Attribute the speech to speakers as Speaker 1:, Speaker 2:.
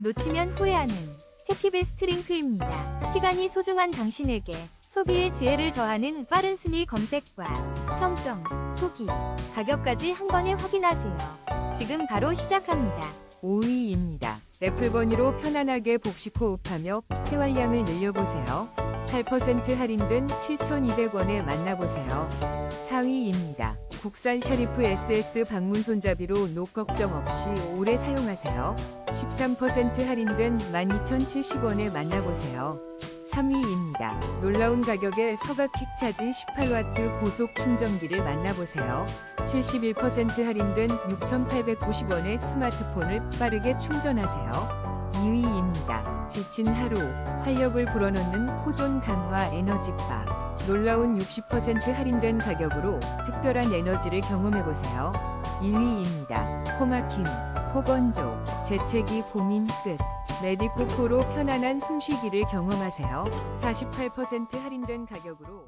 Speaker 1: 놓치면 후회하는 해피베스트 링크입니다. 시간이 소중한 당신에게 소비의 지혜를 더하는 빠른 순위 검색과 평점, 후기, 가격까지 한 번에 확인하세요. 지금 바로 시작합니다.
Speaker 2: 5위입니다. 애플버니로 편안하게 복식 호흡하며 폐활량을 늘려보세요. 8% 할인된 7,200원에 만나보세요. 4위입니다. 국산 샤리프 SS 방문 손잡이로 녹 걱정 없이 오래 사용하세요. 13% 할인된 12,070원에 만나보세요. 3위입니다. 놀라운 가격에 서각 퀵차지 18W 고속 충전기를 만나보세요. 71% 할인된 6,890원에 스마트폰을 빠르게 충전하세요. 2위입니다. 지친 하루, 활력을 불어넣는 호존 강화 에너지바. 놀라운 60% 할인된 가격으로 특별한 에너지를 경험해보세요. 1위입니다. 코막힘, 코건조, 재채기 고민 끝. 메디코코로 편안한 숨쉬기를 경험하세요. 48% 할인된 가격으로